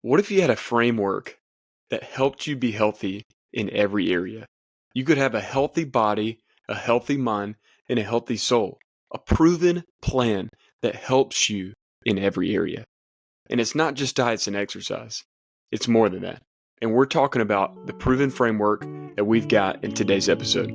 What if you had a framework that helped you be healthy in every area? You could have a healthy body, a healthy mind, and a healthy soul. A proven plan that helps you in every area. And it's not just diets and exercise. It's more than that. And we're talking about the proven framework that we've got in today's episode.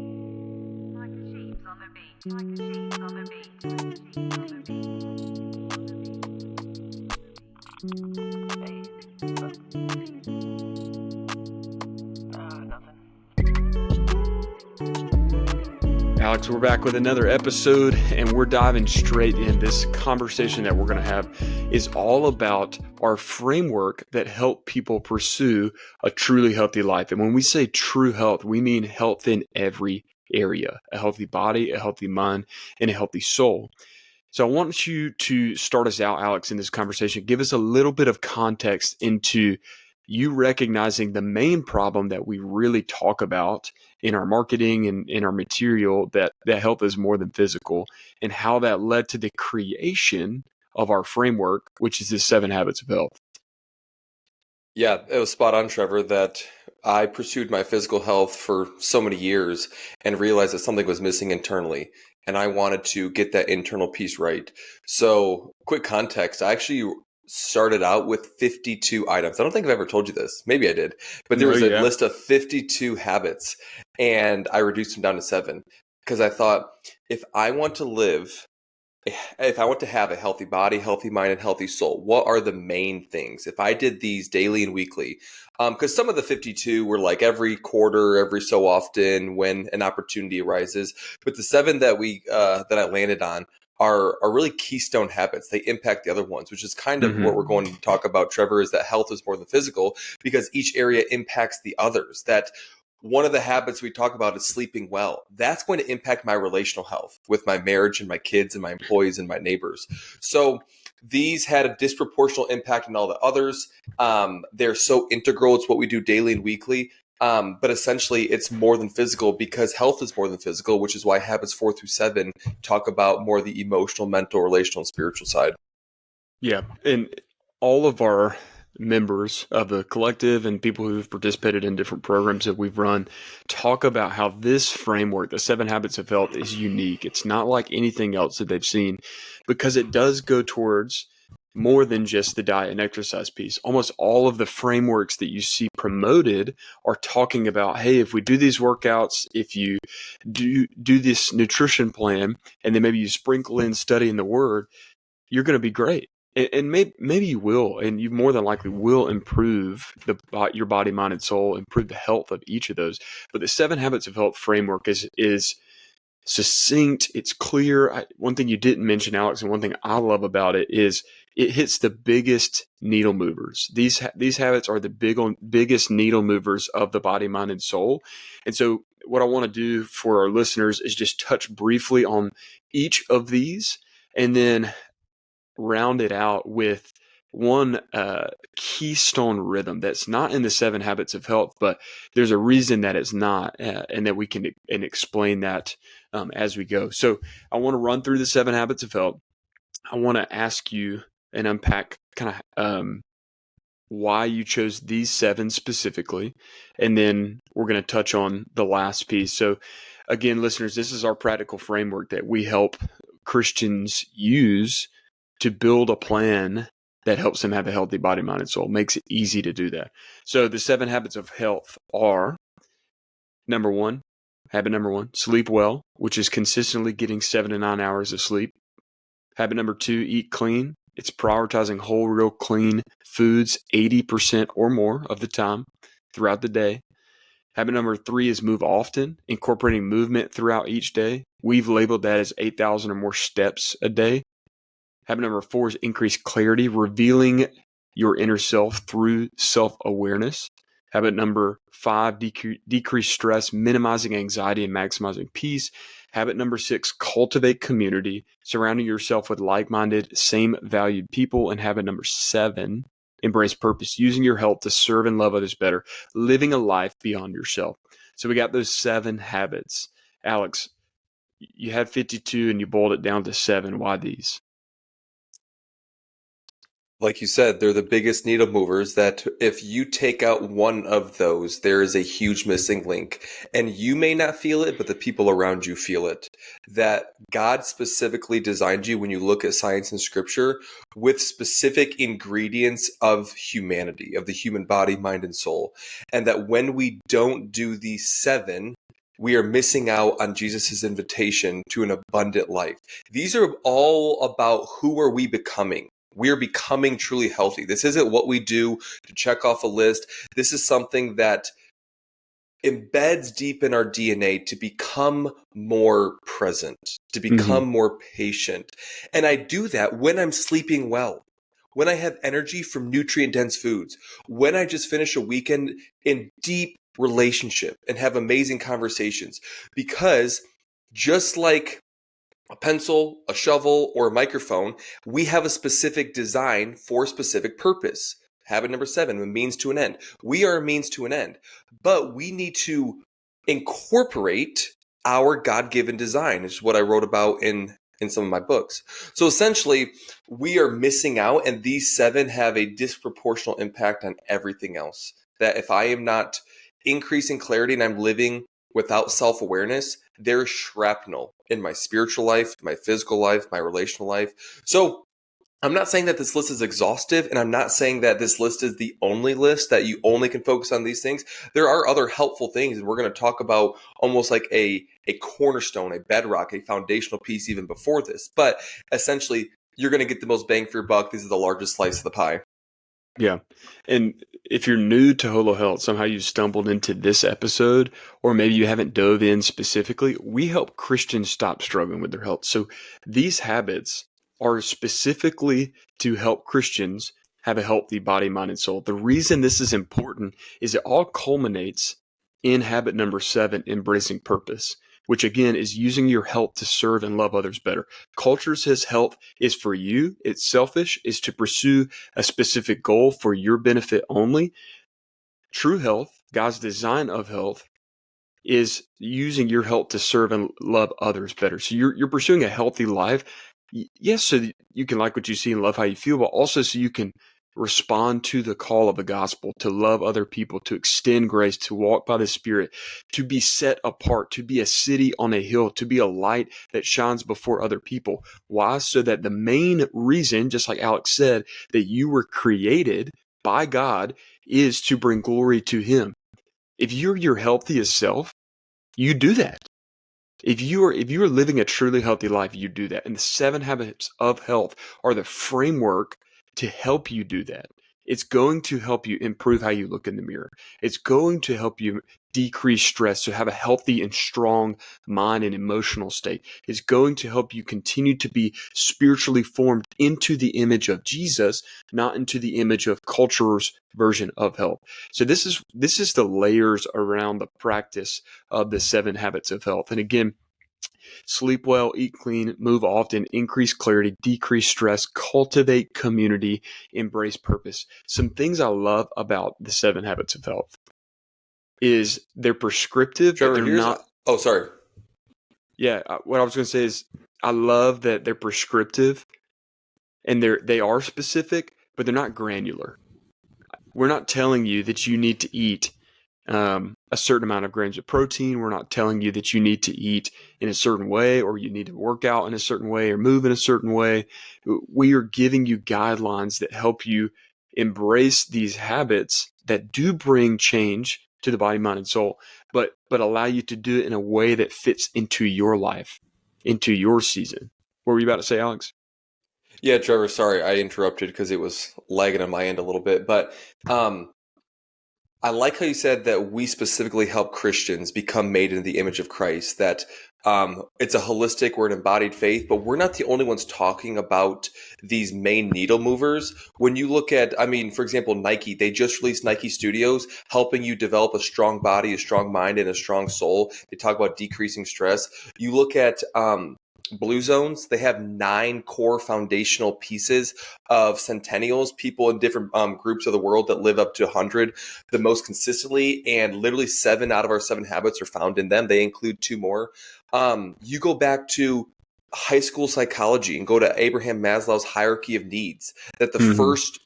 Alex, we're back with another episode, and we're diving straight in. This conversation that we're going to have is all about our framework that help people pursue a truly healthy life. And when we say true health, we mean health in every area, a healthy body, a healthy mind, and a healthy soul. So I want you to start us out, Alex, in this conversation. Give us a little bit of context into you recognizing the main problem that we really talk about in our marketing and in our material, that health is more than physical, and how that led to the creation of our framework, which is the 7 Habits of Health. Yeah, it was spot on, Trevor, that I pursued my physical health for so many years and realized that something was missing internally. And I wanted to get that internal piece right. So, quick context, I actually started out with 52 items. I don't think I've ever told you this. Maybe I did. But there was a list of 52 habits, and I reduced them down to 7 because I thought if I want to have a healthy body, healthy mind, and healthy soul, what are the main things? If I did these daily and weekly, because some of the 52 were like every quarter, every so often when an opportunity arises. But the 7 that I landed on are really keystone habits. They impact the other ones, which is kind of what we're going to talk about, Trevor, is that health is more than physical because each area impacts the others. That one of the habits we talk about is sleeping well. That's going to impact my relational health with my marriage and my kids and my employees and my neighbors. So these had a disproportional impact on all the others. They're so integral. It's what we do daily and weekly. But essentially, it's more than physical because health is more than physical, which is why habits 4 through 7 talk about more the emotional, mental, relational, and spiritual side. Yeah. And all of our members of the collective and people who've participated in different programs that we've run talk about how this framework, the 7 Habits of Health, is unique. It's not like anything else that they've seen because it does go towards more than just the diet and exercise piece. Almost all of the frameworks that you see promoted are talking about, hey, if we do these workouts, if you do this nutrition plan, and then maybe you sprinkle in studying the word, you're going to be great. And maybe you will, and you more than likely will improve your body, mind, and soul, improve the health of each of those. But the 7 Habits of Health framework is succinct. It's clear. One thing you didn't mention, Alex, and one thing I love about it is it hits the biggest needle movers. These habits are the biggest needle movers of the body, mind, and soul. And so what I want to do for our listeners is just touch briefly on each of these and then round it out with one keystone rhythm that's not in the 7 Habits of Health, but there's a reason that it's not, and that we can explain that as we go. So I want to run through the 7 Habits of Health. I want to ask you and unpack kind of why you chose these 7 specifically, and then we're going to touch on the last piece. So again, listeners, this is our practical framework that we help Christians use to build a plan that helps them have a healthy body, mind, and soul. Makes it easy to do that. So the 7 habits of health are habit number one, sleep well, which is consistently getting 7 to 9 hours of sleep. Habit number 2, eat clean. It's prioritizing whole, real, clean foods 80% or more of the time throughout the day. Habit number 3 is move often, incorporating movement throughout each day. We've labeled that as 8,000 or more steps a day. Habit number 4 is increase clarity, revealing your inner self through self-awareness. Habit number 5, decrease stress, minimizing anxiety and maximizing peace. Habit number 6, cultivate community, surrounding yourself with like-minded, same-valued people. And habit number 7, embrace purpose, using your health to serve and love others better, living a life beyond yourself. So we got those 7 habits. Alex, you had 52 and you boiled it down to 7. Why these? Like you said, they're the biggest needle movers that if you take out one of those, there is a huge missing link. And you may not feel it, but the people around you feel it. That God specifically designed you when you look at science and scripture with specific ingredients of humanity, of the human body, mind, and soul. And that when we don't do these seven, we are missing out on Jesus' invitation to an abundant life. These are all about who are we becoming. We're becoming truly healthy. This isn't what we do to check off a list. This is something that embeds deep in our DNA to become more present, to become more patient. And I do that when I'm sleeping well, when I have energy from nutrient dense foods, when I just finish a weekend in deep relationship and have amazing conversations. Because just like a pencil, a shovel, or a microphone, we have a specific design for a specific purpose. Habit number 7, a means to an end. We are a means to an end, but we need to incorporate our God-given design. It's what I wrote about in some of my books. So essentially, we are missing out, and these 7 have a disproportional impact on everything else. That if I am not increasing clarity and I'm living without self-awareness, there's shrapnel in my spiritual life, my physical life, my relational life. So I'm not saying that this list is exhaustive, and I'm not saying that this list is the only list that you only can focus on these things. There are other helpful things, and we're going to talk about almost like a cornerstone, a bedrock, a foundational piece even before this. But essentially, you're going to get the most bang for your buck. These are the largest slice of the pie. Yeah. And if you're new to Holo Health, somehow you stumbled into this episode, or maybe you haven't dove in specifically, we help Christians stop struggling with their health. So these habits are specifically to help Christians have a healthy body, mind, and soul. The reason this is important is it all culminates in habit number 7, embracing purpose, which again is using your health to serve and love others better. Culture says health is for you. It's selfish, is to pursue a specific goal for your benefit only. True health, God's design of health, is using your health to serve and love others better. So you're pursuing a healthy life. Yes, so that you can like what you see and love how you feel, but also so you can respond to the call of the gospel, to love other people, to extend grace, to walk by the Spirit, to be set apart, to be a city on a hill, to be a light that shines before other people. Why? So that the main reason, just like Alex said, that you were created by God is to bring glory to Him. If you're your healthiest self, you do that. If you are living a truly healthy life, you do that. And the 7 habits of health are the framework to help you do that. It's going to help you improve how you look in the mirror. It's going to help you decrease stress, to have a healthy and strong mind and emotional state. It's going to help you continue to be spiritually formed into the image of Jesus, not into the image of culture's version of health. So this is the layers around the practice of the 7 habits of health. And again, sleep well, eat clean, move often, increase clarity, decrease stress, cultivate community, embrace purpose. Some things I love about the 7 habits of health is they're prescriptive, Trevor, but they're not. oh, sorry. Yeah, what I was going to say is I love that they're prescriptive and they are specific, but they're not granular. We're not telling you that you need to eat a certain amount of grams of protein. We're not telling you that you need to eat in a certain way, or you need to work out in a certain way, or move in a certain way. We are giving you guidelines that help you embrace these habits that do bring change to the body, mind, and soul, but allow you to do it in a way that fits into your life, into your season. What were you about to say, Alex? Yeah, Trevor, sorry I interrupted because it was lagging on my end a little bit. But I like how you said that we specifically help Christians become made in the image of Christ, that it's a holistic, we're an embodied faith, but we're not the only ones talking about these main needle movers. When you look at, I mean, for example, Nike, they just released Nike Studios, helping you develop a strong body, a strong mind, and a strong soul. They talk about decreasing stress. You look at Blue Zones, they have 9 core foundational pieces of centennials, people in different groups of the world that live up to 100 the most consistently, and literally 7 out of our 7 habits are found in them. They include 2 more. You go back to high school psychology and go to Abraham Maslow's hierarchy of needs, that the Mm-hmm. first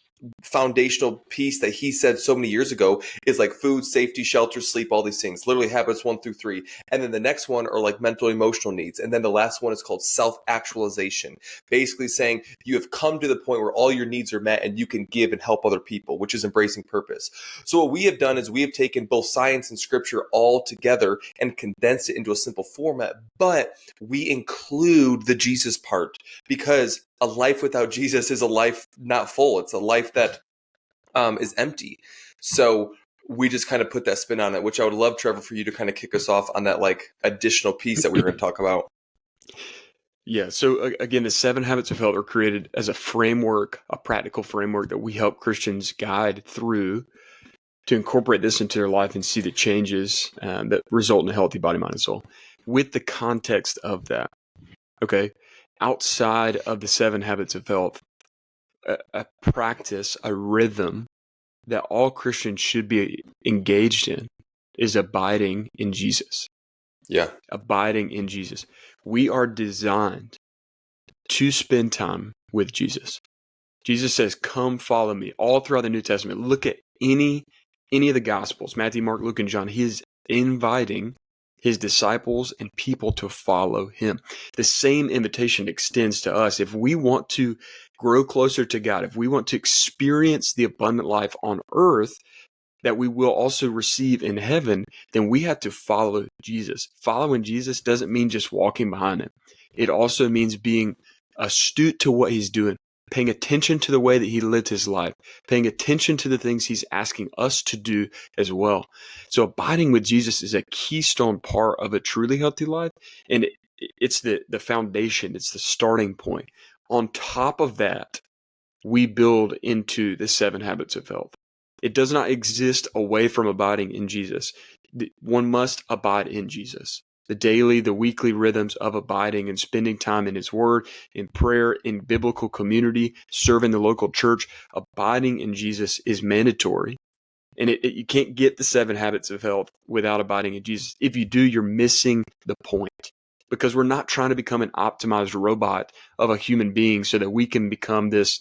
foundational piece that he said so many years ago is like food, safety, shelter, sleep, all these things, literally habits 1 through 3. And then the next one are like mental, emotional needs. And then the last one is called self-actualization, basically saying you have come to the point where all your needs are met and you can give and help other people, which is embracing purpose. So what we have done is we have taken both science and scripture all together and condensed it into a simple format, but we include the Jesus part, because a life without Jesus is a life not full. It's a life that is empty. So we just kind of put that spin on it, which I would love, Trevor, for you to kind of kick us off on that like additional piece that we were going to talk about. Yeah. So again, the 7 habits of health are created as a framework, a practical framework that we help Christians guide through to incorporate this into their life and see the changes that result in a healthy body, mind, and soul. With the context of that, okay, outside of the 7 habits of health, a practice, a rhythm that all Christians should be engaged in is abiding in Jesus. Yeah. Abiding in Jesus. We are designed to spend time with Jesus. Jesus says, "Come follow me." All throughout the New Testament, look at any of the Gospels, Matthew, Mark, Luke, and John. He is inviting his disciples and people to follow him. The same invitation extends to us. If we want to grow closer to God, if we want to experience the abundant life on earth that we will also receive in heaven, then we have to follow Jesus. Following Jesus doesn't mean just walking behind him. It also means being astute to what he's doing, paying attention to the way that he lived his life, paying attention to the things he's asking us to do as well. So abiding with Jesus is a keystone part of a truly healthy life, and it's the foundation, it's the starting point. On top of that, we build into the 7 habits of health. It does not exist away from abiding in Jesus. One must abide in Jesus. The daily, the weekly rhythms of abiding and spending time in his word, in prayer, in biblical community, serving the local church, abiding in Jesus is mandatory. And you can't get the 7 habits of health without abiding in Jesus. If you do, you're missing the point, because we're not trying to become an optimized robot of a human being so that we can become this,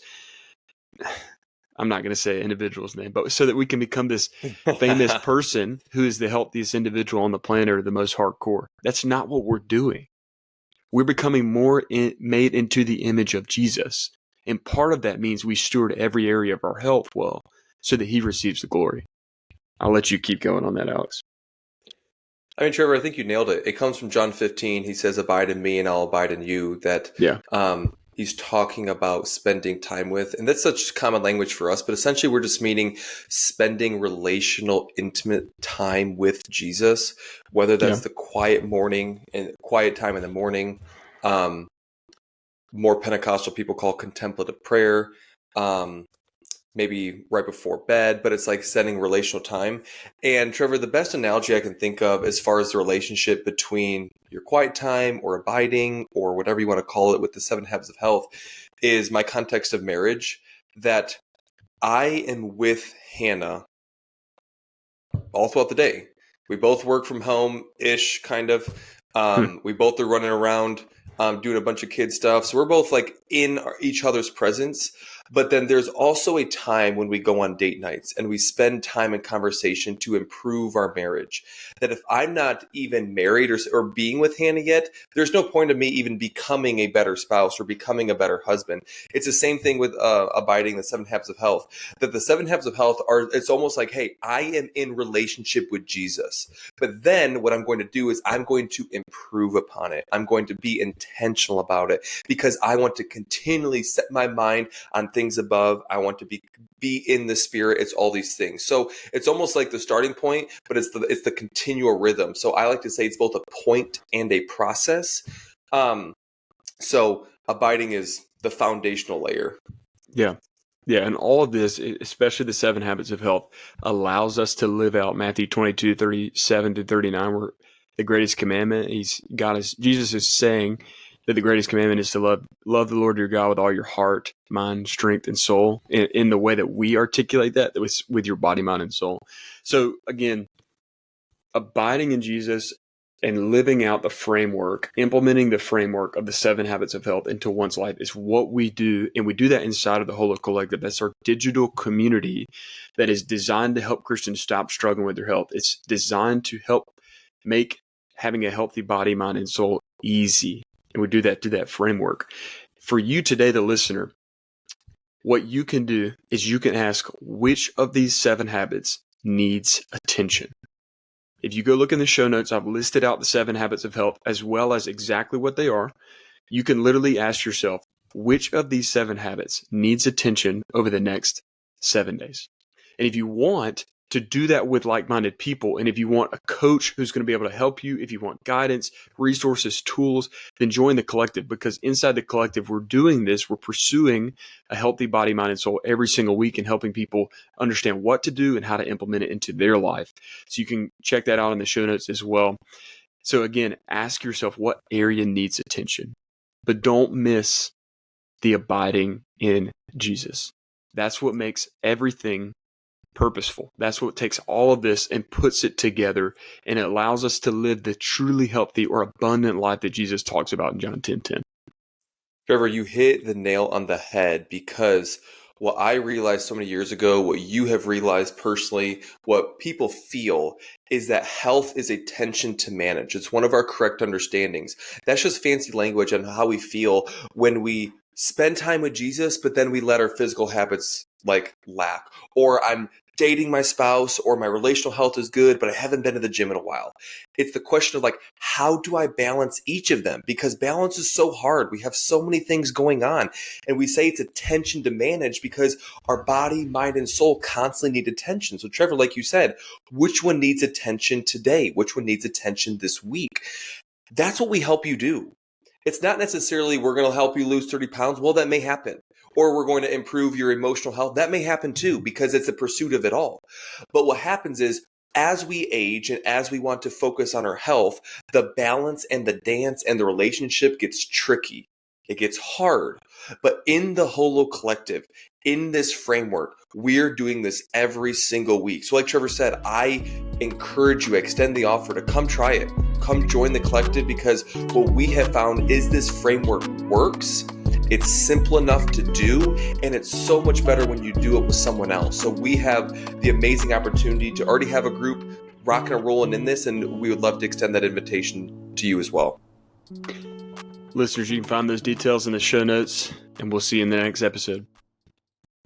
I'm not going to say an individual's name, but so that we can become this famous person who is the healthiest individual on the planet or the most hardcore. That's not what we're doing. We're becoming more made into the image of Jesus. And part of that means we steward every area of our health well so that he receives the glory. I'll let you keep going on that, Alex. I mean, Trevor, I think you nailed it. It comes from John 15. He says, "Abide in me and I'll abide in you." That Yeah. he's talking about spending time with. And that's such common language for us. But essentially, we're just meaning spending relational, intimate time with Jesus, whether that's Yeah. the quiet morning and quiet time in the morning. More Pentecostal people call contemplative prayer. Maybe right before bed, but it's like setting relational time. And Trevor, the best analogy I can think of as far as the relationship between your quiet time or abiding or whatever you want to call it with the 7 habits of health is my context of marriage, that I am with Hannah all throughout the day. We both work from home-ish, kind of. We both are running around doing a bunch of kid stuff. So we're both like in each other's presence. But then there's also a time when we go on date nights and we spend time in conversation to improve our marriage. That if I'm not even married or being with Hannah yet, there's no point of me even becoming a better spouse or becoming a better husband. It's the same thing with abiding the 7 habits of health. That the 7 habits of health are, it's almost like, hey, I am in relationship with Jesus. But then what I'm going to do is I'm going to improve upon it. I'm going to be intentional about it because I want to continually set my mind on things above. I want to be in the spirit. It's all these things. So it's almost like the starting point, but it's the continual rhythm. So I like to say it's both a point and a process. So abiding is the foundational layer. Yeah. Yeah. And all of this, especially the 7 habits of health, allows us to live out Matthew 22:37-39, where the greatest commandment, Jesus is saying that the greatest commandment is to love the Lord your God with all your heart, mind, strength, and soul, in the way that we articulate that with your body, mind, and soul. So again, abiding in Jesus and living out the framework, implementing the framework of the 7 habits of health into one's life is what we do. And we do that inside of the Holo Collective. That's our digital community that is designed to help Christians stop struggling with their health. It's designed to help make having a healthy body, mind, and soul easy. And we do that through that framework. For you today, the listener, what you can do is you can ask which of these 7 habits needs attention. If you go look in the show notes, I've listed out the 7 habits of health as well as exactly what they are. You can literally ask yourself, which of these 7 habits needs attention over the next 7 days? And if you want to do that with like-minded people, and if you want a coach who's going to be able to help you, if you want guidance, resources, tools, then join the collective, because inside the collective, we're doing this. We're pursuing a healthy body, mind, and soul every single week and helping people understand what to do and how to implement it into their life. So you can check that out in the show notes as well. So again, ask yourself what area needs attention, but don't miss the abiding in Jesus. That's what makes everything purposeful. That's what takes all of this and puts it together, and it allows us to live the truly healthy or abundant life that Jesus talks about in John 10:10. Trevor, you hit the nail on the head, because what I realized so many years ago, what you have realized personally, what people feel is that health is a tension to manage. It's one of our correct understandings. That's just fancy language on how we feel when we spend time with Jesus, but then we let our physical habits lack, or I'm dating my spouse, or my relational health is good, but I haven't been to the gym in a while. It's the question of how do I balance each of them? Because balance is so hard. We have so many things going on, and we say it's a tension to manage because our body, mind, and soul constantly need attention. So Trevor, like you said, which one needs attention today? Which one needs attention this week? That's what we help you do. It's not necessarily we're going to help you lose 30 pounds. Well, that may happen. Or we're going to improve your emotional health. That may happen too, because it's a pursuit of it all. But what happens is, as we age and as we want to focus on our health, the balance and the dance and the relationship gets tricky. It gets hard. But in the Holo Collective, in this framework, we're doing this every single week. So like Trevor said, I encourage you, extend the offer to come try it. Come join the collective, because what we have found is this framework works. It's simple enough to do, and it's so much better when you do it with someone else. So we have the amazing opportunity to already have a group rocking and rolling in this, and we would love to extend that invitation to you as well. Listeners, you can find those details in the show notes, and we'll see you in the next episode.